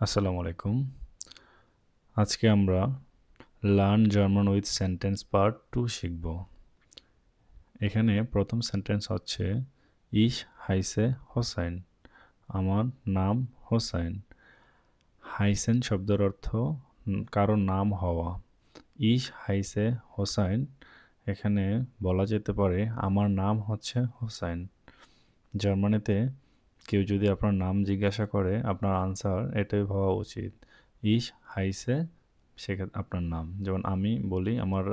আসসালামু আলাইকুম। আজকে আমরা learn German with sentence part 2 শিখব। এখানে প্রথম সেন্টেন্স হচ্ছে ইশ হাইসে হোসাইন। আমার নাম হোসাইন। হাইসেন শব্দের অর্থ কারো নাম হওয়া। ইশ হাইসে হোসাইন এখানে বলা যেতে পারে আমার নাম হচ্ছে হোসাইন। জার্মানিতে কেউ যদি আপনার নাম জিজ্ঞাসা করে আপনার আনসার এটাই হওয়া উচিত। ইশ হাইসে সেক্ষেত্রে আপনার নাম। যেমন আমি বলি আমার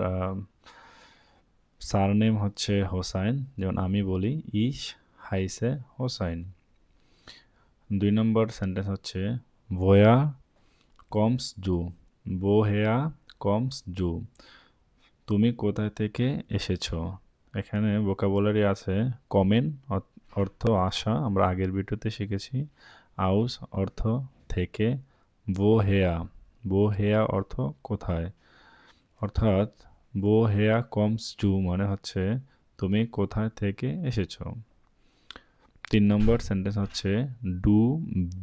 সারনেম হচ্ছে হোসাইন, যেমন আমি বলি ইশ হাইসে হোসাইন। 2 নম্বর সেন্টেন্স হচ্ছে ভোয়া কমস জু। বোহেয়া কমস জু, তুমি কোথায় থেকে এসেছো। এখানে ভোকাবুলারি আছে কমেন অর্থ আসা, আমরা আগের ভিডিওতে শিখেছি। আউস অর্থ থেকে। বোহেয়া বোহেয়া অর্থ কোথায়, অর্থাৎ বোহেয়া কমস জু মানে হচ্ছে তুমি কোথায় থেকে এসেছো। 3 নম্বর সেন্টেন্স হচ্ছে ডু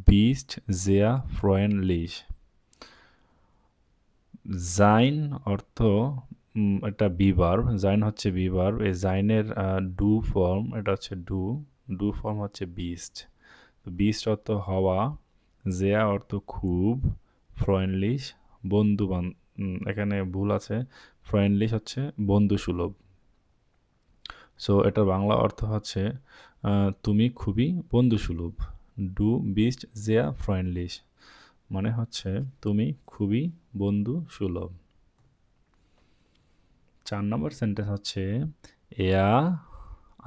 বিস্ট জেয়া ফ্রয়েনলিশ। জাইন অর্থ এটা বিভার্ব, জাইন হচ্ছে বিভার্ব। এই জাইনের ডু ফর্ম এটা হচ্ছে ডু ফর্ম হচ্ছে বিস্ট। বিস্ট অর্থ হওয়া, জেয়া অর্থ খুব, ফ্রয়েন্ডলিশ বন্ধু এখানে ভুল আছে, ফ্রয়েন্ডলিশ হচ্ছে বন্ধু সুলভ। সো এটার বাংলা অর্থ হচ্ছে তুমি খুবই বন্ধু সুলভ। ডু বিস্ট জেয়া ফ্রয়েন্ডলিশ মানে হচ্ছে তুমি খুবই বন্ধু সুলভ। 4 নম্বর সেন্টেন্স হচ্ছে এয়া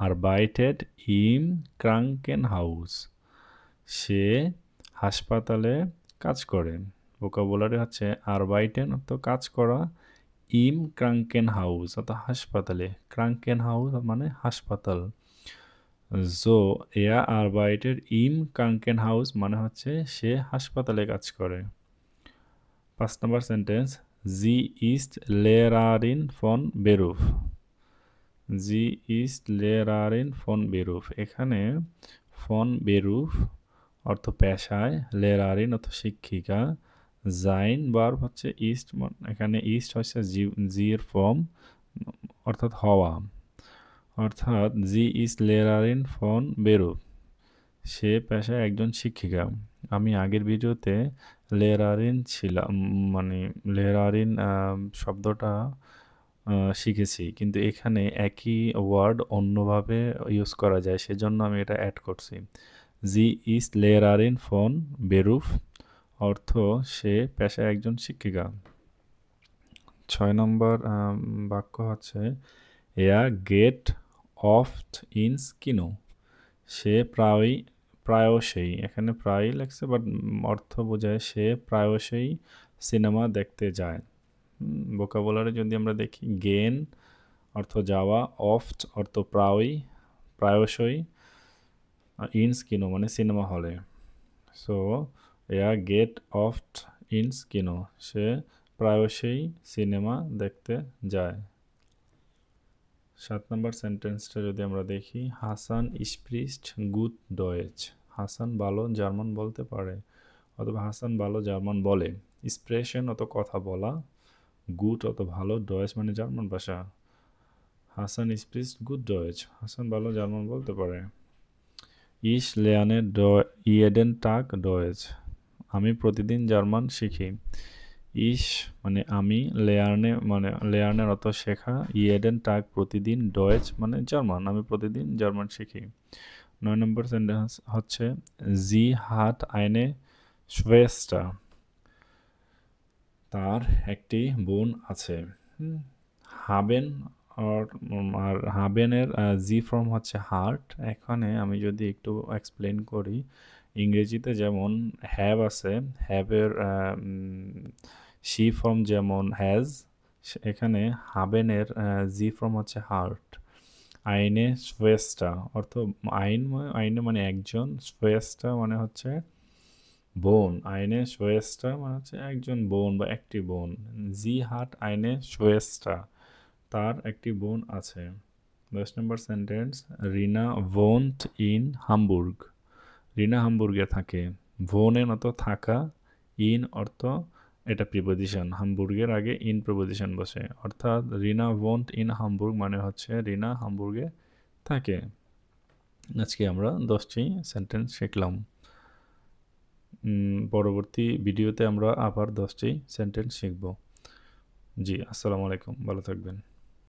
আরবাইটেড ইম ক্রাঙ্কেনহাউস। সে হাসপাতালে কাজ করে। ভোকাবুলারি হচ্ছে আরবাইটেন অর্থ কাজ করা, ইম ক্রাঙ্কেনহাউস অর্থ হাসপাতালে, ক্রাঙ্কেনহাউস মানে হাসপাতাল। জো এয়া আরবাইটেড ইম ক্রাঙ্কেনহাউস মানে হচ্ছে সে হাসপাতালে কাজ করে। 5 নম্বর সেন্টেন্স জি ইস্ট লেরারিন ফন বেরুফ। জি ইস্ট লেরারিন ফন বেরুফ, এখানে ফন বেরুফ অর্থ পেশায়, লেরারিন অর্থ শিক্ষিকা, জাইন ভার্ব হচ্ছে ইস্ট, এখানে ইস্ট হচ্ছে জির ফর্ম অর্থাৎ হওয়া, অর্থাৎ জি ইস্ট লেরারিন ফন বেরুফ, সে পেশায় একজন শিক্ষিকা। আমি আগের ভিডিওতে লেরারিন ছিলাম, মানে লেরারিন শব্দটা শিখেছি, কিন্তু এখানে একই ওয়ার্ড অন্যভাবে ইউজ করা যায়, সেজন্য আমি এটা অ্যাড করছি। জি ইস্ট লেরারিন ফন বেরুফ অর্থ সে পেশায় একজন শিক্ষিকা। 6 নম্বর বাক্য হচ্ছে এয়া গেট অফট ইনস কিনো। সে প্রায়শই, এখানে প্রায়ই লাগছে বাট অর্থ বোঝায় সে প্রায়শই সিনেমা দেখতে যায়। ভোকাবুলারি যদি আমরা দেখি গেন অর্থ যাওয়া, অফট অর্থ প্রায়শই, ইনস কিনো মানে সিনেমা হলে। সো এয়া গেট অফট ইনস কিনো, সে প্রায়শই সিনেমা দেখতে যায়। 7 নম্বর সেন্টেন্সটা যদি আমরা দেখি হাসান স্প্রিস্ট গুড ডয়েচ। হাসান ভালো জার্মান বলতে পারে অথবা হাসান ভালো জার্মান বলে। স্প্রেশন অত কথা বলা, গুড অত ভালো, ডয়েচ মানে জার্মান ভাষা। হাসান স্প্রিস্ট গুড ডয়েচ, হাসান ভালো জার্মান বলতে পারে। ইশ লেয়ানে ইয়েডেন টাক ডয়েচ, আমি প্রতিদিন জার্মান শিখি। ইশ মানে আমি, লেয়ার্নের অর্থ শেখা, ইয়েডেন টাগ প্রতিদিন, ডয়েচ মানে জার্মান, আমি প্রতিদিন জার্মান শিখি। 9 নম্বর সেন্টেন্স হচ্ছে জি হাট আইনে শ্বেস্টা। তার একটি বোন আছে। হাবেন আর হাবেনের জি ফর্ম হচ্ছে হার্ট। এখানে আমি যদি একটু এক্সপ্লেন করি, ইংরেজিতে যেমন হ্যাভ আছে, হ্যাভের সি ফর্ম যেমন হ্যাজ, এখানে হাবেনের জি ফর্ম হচ্ছে হার্ট। আইনে শ্বেস্টা অর্থ আইনে মানে একজন, শ্বেস্টা মানে হচ্ছে বোন, আইনে শ্বেস্টা মানে হচ্ছে একজন বোন বা একটি বোন। জি হাট আইনে শ্বেস্টা, তার একটি বোন আছে। 10 নম্বর সেন্টেন্স রিনা ভোন্ট ইন হামবুর্গ। রিনা হামবুর্গে থাকে। ভোনের মতো থাকা, ইন অর্থ এটা প্রিপোজিশন, হামবুর্গের আগে ইন প্রিপোজিশন বসে, অর্থাৎ রিনা ওয়ন্ট ইন হামবুর্গ মানে হচ্ছে রিনা হামবুর্গে থাকে। আজকে আমরা 10টি সেন্টেন্স শিখলাম। পরবর্তী ভিডিওতে আমরা আবার 10টি সেন্টেন্স শিখব। জি, আসসালামু আলাইকুম, ভালো থাকবেন।